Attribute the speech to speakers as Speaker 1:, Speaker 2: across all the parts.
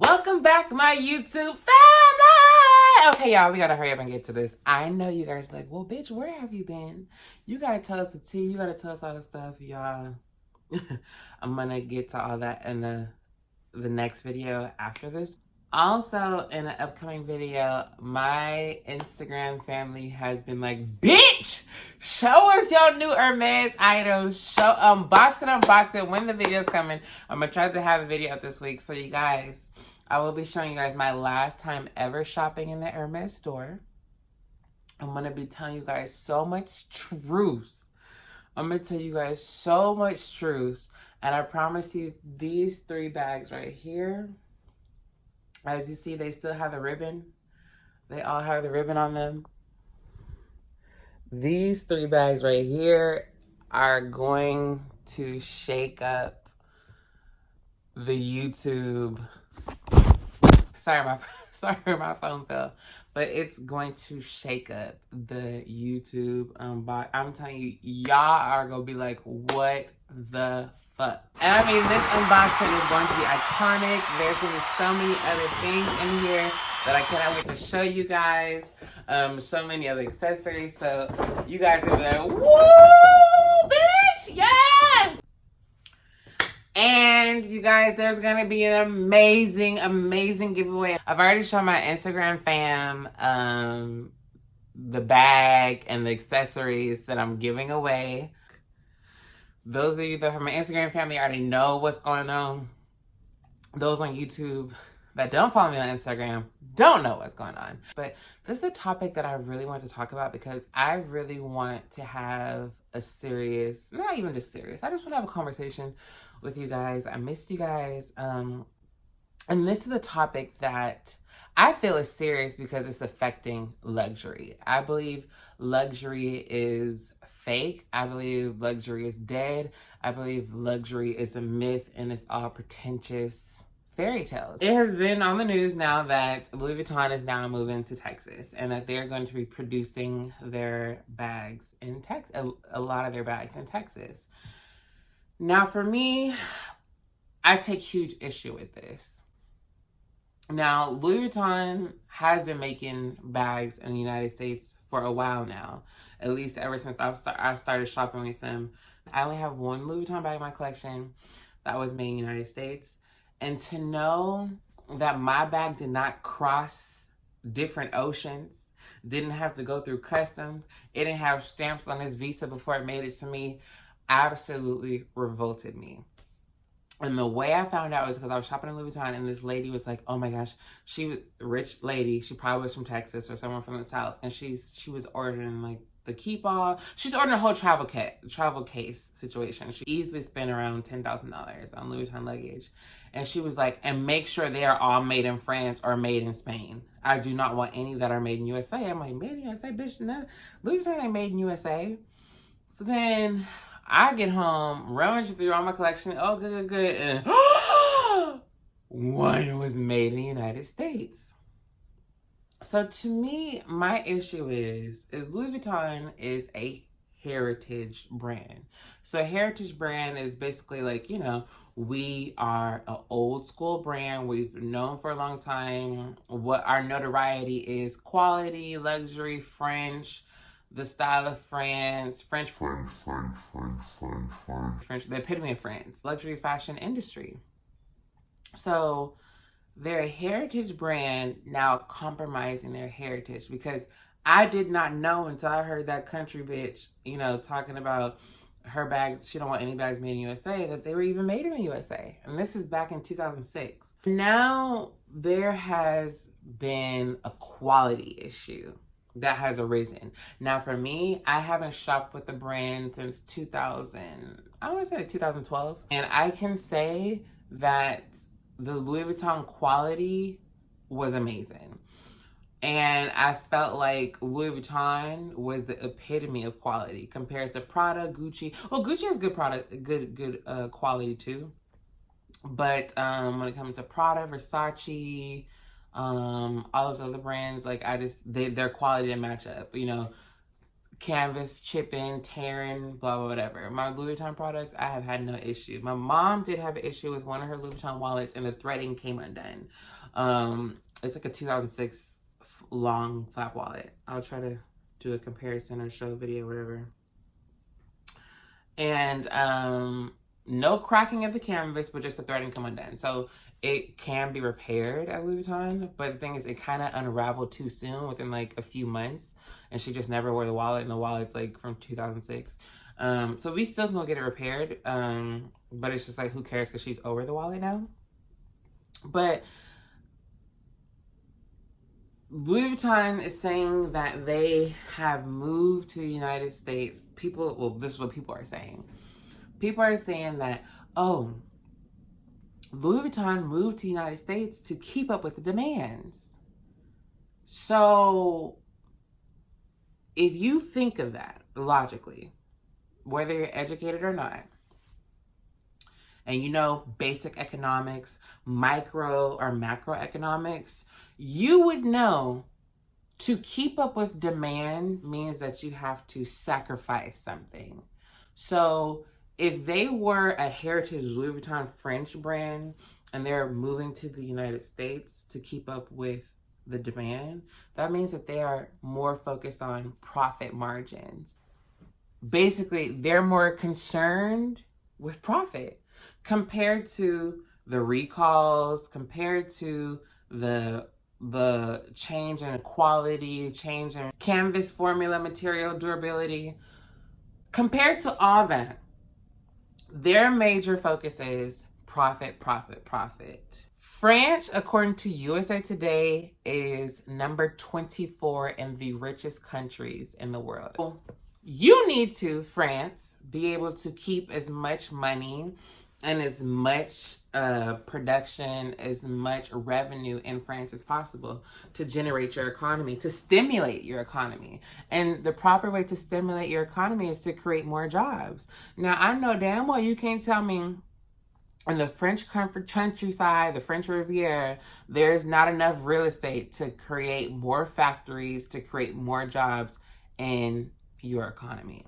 Speaker 1: Welcome back, my YouTube family! Okay, y'all, we gotta hurry up and get to this. I know you guys are like, well, bitch, where have you been? You gotta tell us the tea. You gotta tell us all the stuff, y'all. I'm gonna get to all that in the next video after this. Also, in an upcoming video, my Instagram family has been like, bitch, show us your new Hermes items. Show, unbox it when the video's coming. I'm gonna try to have a video up this week. So you guys, I will be showing you guys my last time ever shopping in the Hermes store. I'm gonna be telling you guys so much truth. I'm gonna tell you guys so much truth. And I promise you, these 3 bags right here, as you see, they still have the ribbon. They all have the ribbon on them. These 3 bags right here are going to shake up the YouTube. Sorry, my phone fell. But it's going to shake up the YouTube unbox. I'm telling you, y'all are gonna be like, what the fuck? And I mean, this unboxing is going to be iconic. There's gonna be so many other things in here that I cannot wait to show you guys. So many other accessories. So you guys are gonna be like, woo, bitch, yes! And you guys, there's gonna be an amazing giveaway. I've already shown my Instagram fam the bag and the accessories that I'm giving away. Those of you that are from my Instagram family already know what's going on. Those on YouTube that don't follow me on Instagram don't know what's going on. But this is a topic that I really want to talk about because I really want to have a serious, not even just serious, I just want to have a conversation with you guys. I missed you guys. And this is a topic that I feel is serious because it's affecting luxury. I believe luxury is fake. I believe luxury is dead. I believe luxury is a myth and it's all pretentious fairy tales. It has been on the news now that Louis Vuitton is now moving to Texas and that they're going to be producing their bags in Texas, a lot of their bags in Texas. Now for me, I take huge issue with this. Now, Louis Vuitton has been making bags in the United States for a while now, at least ever since I started shopping with them. I only have one Louis Vuitton bag in my collection that was made in the United States. And to know that my bag did not cross different oceans, didn't have to go through customs, it didn't have stamps on its visa before it made it to me, absolutely revolted me. And the way I found out was because I was shopping in Louis Vuitton and this lady was like, oh my gosh, she was a rich lady. She probably was from Texas or someone from the South. And she was ordering like the keep-all. She's ordering a whole travel case situation. She easily spent around $10,000 on Louis Vuitton luggage. And she was like, and make sure they are all made in France or made in Spain. I do not want any that are made in USA. I'm like, made in USA, bitch, no. Louis Vuitton ain't made in USA. So then I get home, rummage through all my collection. Oh, good. And one was made in the United States. So to me, my issue is Louis Vuitton is a heritage brand. So a heritage brand is basically like, you know, we are an old school brand. We've known for a long time. What our notoriety is: quality, luxury, French, the style of France, French, the epitome of France, luxury fashion industry. So they're a heritage brand now compromising their heritage, because I did not know until I heard that country bitch, you know, talking about her bags, she don't want any bags made in USA, that they were even made in the USA. And this is back in 2006. Now there has been a quality issue that has arisen. Now for me, I haven't shopped with the brand since 2012. And I can say that the Louis Vuitton quality was amazing. And I felt like Louis Vuitton was the epitome of quality compared to Prada, Gucci. Well, Gucci has good product, good quality too. But when it comes to Prada, Versace, all those other brands, like their quality didn't match up. You know, canvas chipping, tearing, blah, blah, whatever. My Louis Vuitton products, I have had no issue. My mom did have an issue with one of her Louis Vuitton wallets, and the threading came undone. It's like a 2006 long flap wallet. I'll try to do a comparison or show a video, whatever. And no cracking of the canvas, but just the threading come undone. So it can be repaired at Louis Vuitton, but the thing is, it kind of unraveled too soon within like a few months, and she just never wore the wallet, and the wallet's like from 2006. So we still can go get it repaired, but it's just like, who cares, because she's over the wallet now. But Louis Vuitton is saying that they have moved to the United States. This is what people are saying. People are saying that, oh, Louis Vuitton moved to the United States to keep up with the demands. So if you think of that logically, whether you're educated or not, and you know basic economics, micro or macroeconomics, you would know to keep up with demand means that you have to sacrifice something. So if they were a heritage Louis Vuitton French brand and they're moving to the United States to keep up with the demand, that means that they are more focused on profit margins. Basically, they're more concerned with profit compared to the recalls, compared to the change in quality, change in canvas formula, material durability. Compared to all that, their major focus is profit, profit, profit. France, according to USA Today, is number 24 in the richest countries in the world. So you need to, France, be able to keep as much money and as much production, as much revenue in France as possible to generate your economy, to stimulate your economy. And the proper way to stimulate your economy is to create more jobs. Now, I know damn well you can't tell me in the French countryside, the French Riviera, there's not enough real estate to create more factories, to create more jobs in your economy.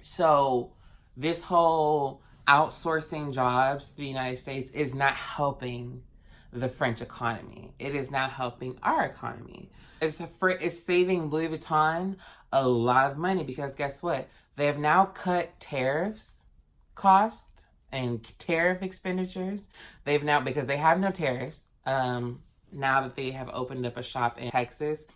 Speaker 1: So this whole outsourcing jobs to the United States is not helping the French economy. It is not helping our economy. It's saving Louis Vuitton a lot of money, because guess what? They have now cut tariffs cost and tariff expenditures. They've now, because they have no tariffs, now that they have opened up a shop in Texas.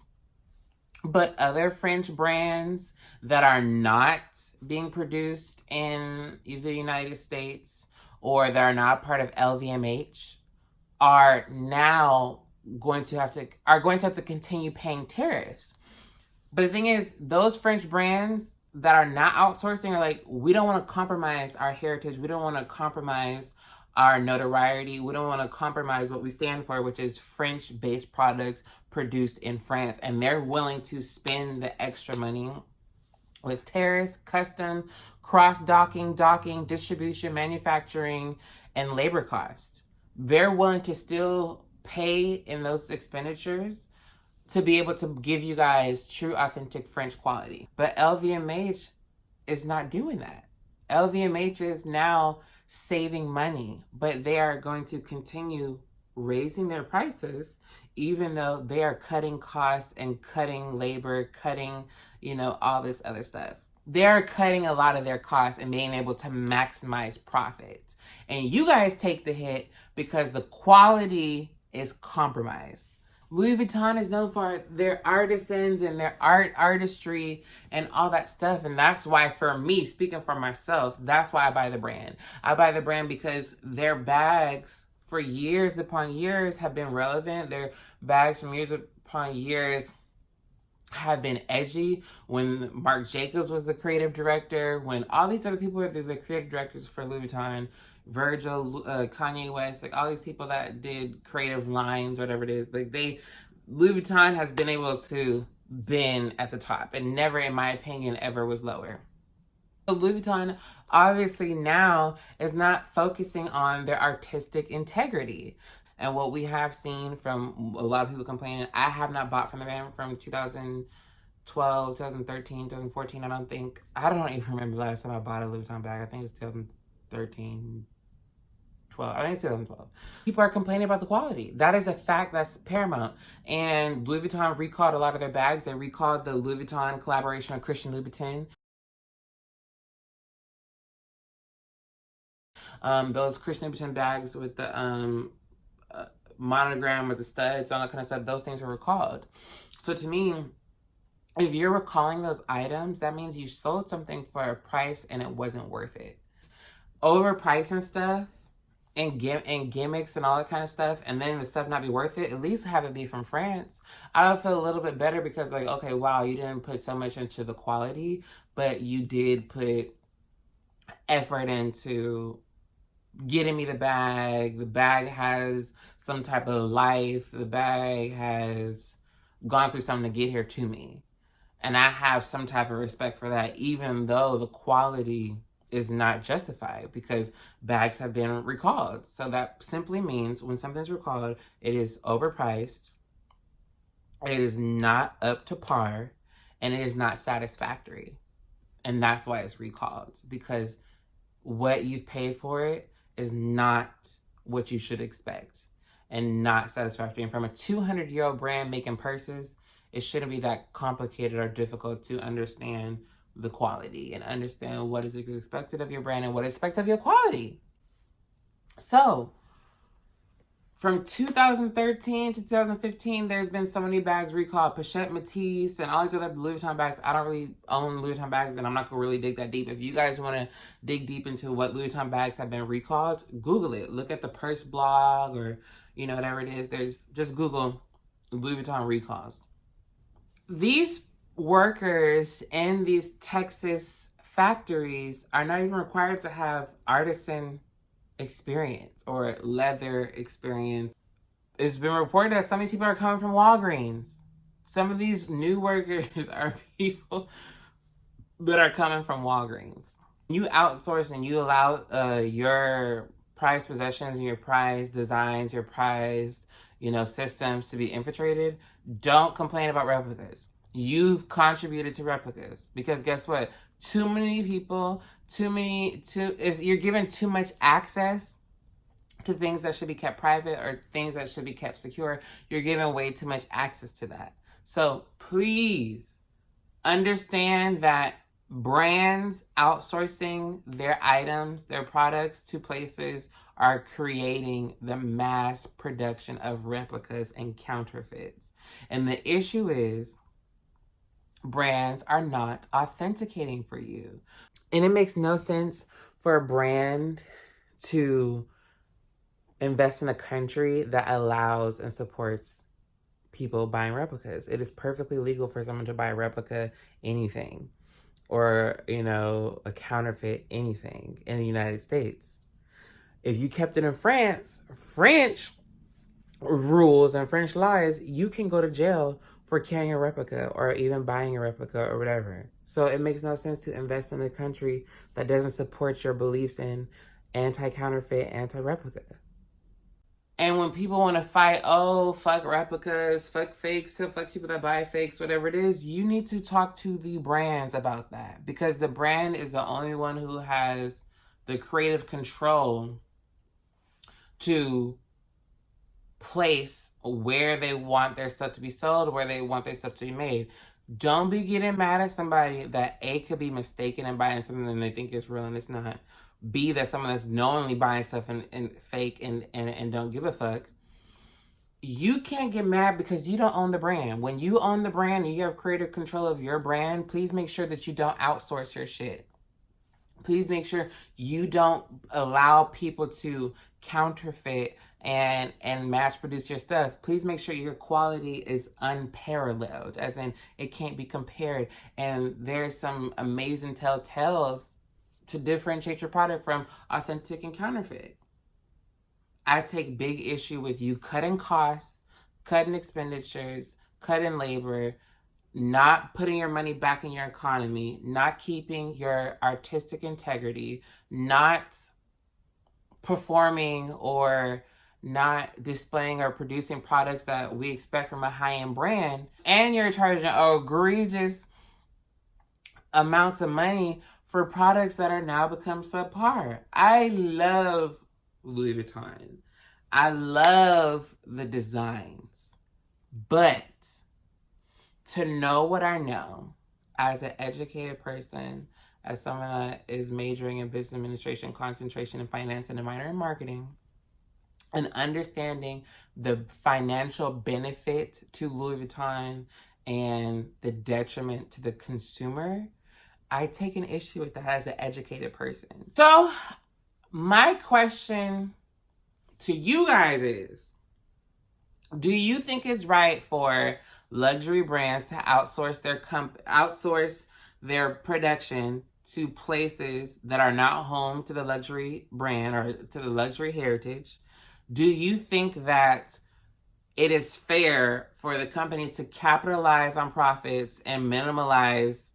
Speaker 1: But other French brands that are not being produced in the United States or that are not part of LVMH are now going to have to continue paying tariffs. But the thing is, those French brands that are not outsourcing are like, we don't want to compromise our heritage. We don't want to compromise our notoriety. We don't want to compromise what we stand for, which is French-based products produced in France. And they're willing to spend the extra money with tariffs, custom, cross-docking, distribution, manufacturing, and labor costs. They're willing to still pay in those expenditures to be able to give you guys true, authentic French quality. But LVMH is not doing that. LVMH is now saving money, but they are going to continue raising their prices, even though they are cutting costs and cutting labor, cutting, all this other stuff. They're cutting a lot of their costs and being able to maximize profits. And you guys take the hit because the quality is compromised. Louis Vuitton is known for their artisans and their artistry and all that stuff. And that's why, for me, speaking for myself, that's why I buy the brand. I buy the brand because their bags for years upon years have been relevant. Their bags from years upon years have been edgy. When Marc Jacobs was the creative director, when all these other people were the creative directors for Louis Vuitton, Virgil, Kanye West, like all these people that did creative lines, whatever it is, Louis Vuitton has been able to been at the top and never, in my opinion, ever was lower. So Louis Vuitton obviously now is not focusing on their artistic integrity. And what we have seen from a lot of people complaining, I have not bought from the brand from 2000, 2013, 2014, I don't even remember the last time I bought a Louis Vuitton bag. I think it was 2013, 12. I think it's 2012. People are complaining about the quality. That is a fact that's paramount. And Louis Vuitton recalled a lot of their bags. They recalled the Louis Vuitton collaboration with Christian Louboutin. Those Christian Louboutin bags with the monogram with the studs, all that kind of stuff, those things were recalled. So to me, if you're recalling those items, that means you sold something for a price and it wasn't worth it. Overpricing stuff and gimmicks and all that kind of stuff, and then the stuff not be worth it, at least have it be from France. I would feel a little bit better because, like, okay, wow, you didn't put so much into the quality, but you did put effort into getting me the bag. The bag has some type of life. The bag has gone through something to get here to me. And I have some type of respect for that, even though the quality is not justified because bags have been recalled. So that simply means when something's recalled, it is overpriced, it is not up to par, and it is not satisfactory. And that's why it's recalled, because what you've paid for it is not what you should expect and not satisfactory. And from a 200-year-old brand making purses, it shouldn't be that complicated or difficult to understand the quality and understand what is expected of your brand and what is expected of your quality. So from 2013 to 2015, there's been so many bags recalled. Pochette Matisse and all these other Louis Vuitton bags. I don't really own Louis Vuitton bags, and I'm not going to really dig that deep. If you guys want to dig deep into what Louis Vuitton bags have been recalled, Google it. Look at the Purse blog or, you know, whatever it is. Just Google Louis Vuitton recalls. These workers in these Texas factories are not even required to have artisan experience or leather experience. It's been reported that some of these people are coming from Walgreens. Some of these new workers are people that are coming from Walgreens. You outsource and you allow your prized possessions and your prized designs, your prized, systems to be infiltrated. Don't complain about replicas. You've contributed to replicas because guess what? Too many people, you're given too much access to things that should be kept private or things that should be kept secure. You're giving way too much access to that. So please understand that brands outsourcing their items, their products to places are creating the mass production of replicas and counterfeits. And the issue is brands are not authenticating for you. And it makes no sense for a brand to invest in a country that allows and supports people buying replicas. It is perfectly legal for someone to buy a replica anything or, a counterfeit anything in the United States. If you kept it in France, French rules and French laws, you can go to jail for carrying a replica or even buying a replica or whatever. So it makes no sense to invest in a country that doesn't support your beliefs in anti-counterfeit, anti-replica. And when people want to fight, oh, fuck replicas, fuck fakes, fuck people that buy fakes, whatever it is, you need to talk to the brands about that because the brand is the only one who has the creative control to place where they want their stuff to be sold, where they want their stuff to be made. Don't be getting mad at somebody that A, could be mistaken and buying something and they think it's real and it's not. B, that someone that's knowingly buying stuff and fake and don't give a fuck. You can't get mad because you don't own the brand. When you own the brand and you have creative control of your brand, please make sure that you don't outsource your shit. Please make sure you don't allow people to counterfeit and mass produce your stuff. Please make sure your quality is unparalleled, as in it can't be compared. And there's some amazing telltales to differentiate your product from authentic and counterfeit. I take big issue with you cutting costs, cutting expenditures, cutting labor, not putting your money back in your economy, not keeping your artistic integrity, not performing or not displaying or producing products that we expect from a high-end brand, and you're charging egregious amounts of money for products that are now become subpar. I love Louis Vuitton. I love the designs. But to know what I know as an educated person, as someone that is majoring in business administration, concentration in finance, and a minor in marketing, and understanding the financial benefit to Louis Vuitton and the detriment to the consumer, I take an issue with that as an educated person. So my question to you guys is, do you think it's right for luxury brands to outsource their production to places that are not home to the luxury brand or to the luxury heritage? Do you think that it is fair for the companies to capitalize on profits and minimalize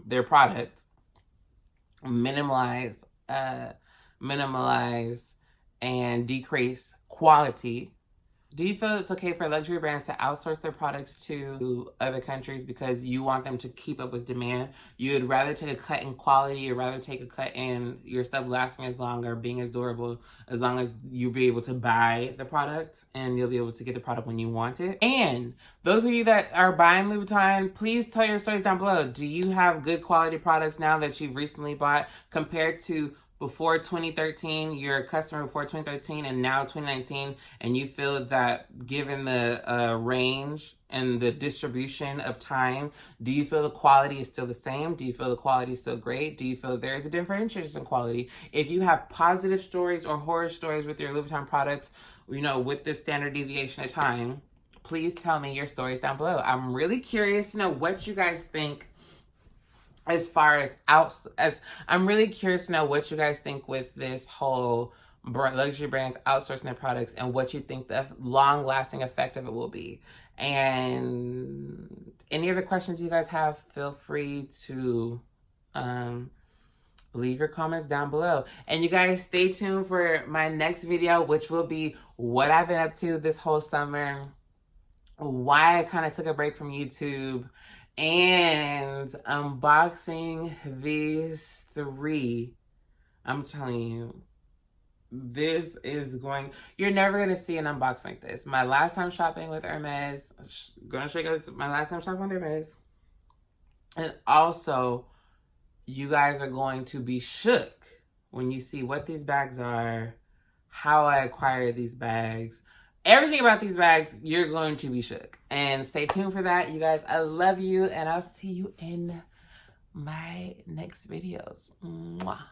Speaker 1: their product, minimalize and decrease quality? Do you feel it's okay for luxury brands to outsource their products to other countries because you want them to keep up with demand? You would rather take a cut in quality, you'd rather take a cut in your stuff lasting as long or being as durable, as long as you'll be able to buy the product and you'll be able to get the product when you want it. And those of you that are buying Louis Vuitton, please tell your stories down below. Do you have good quality products now that you've recently bought compared to before 2013, you're a customer before 2013 and now 2019, and you feel that given the range and the distribution of time, do you feel the quality is still the same? Do you feel the quality is still great? Do you feel there is a differentiation in quality? If you have positive stories or horror stories with your Louis Vuitton products, you know, with this standard deviation of time, please tell me your stories down below. I'm really curious to know what you guys think. As far as I'm really curious to know what you guys think with this whole luxury brands outsourcing their products and what you think the long-lasting effect of it will be. And any other questions you guys have, feel free to leave your comments down below. And you guys stay tuned for my next video, which will be what I've been up to this whole summer, why I kind of took a break from YouTube, and unboxing these three. I'm telling you, this is you're never going to see an unboxing like this. My last time shopping with Hermes, gonna show you guys my last time shopping with Hermes. And also, you guys are going to be shook when you see what these bags are, how I acquired these bags. Everything about these bags, you're going to be shook. And stay tuned for that, you guys. I love you, and I'll see you in my next videos. Mwah.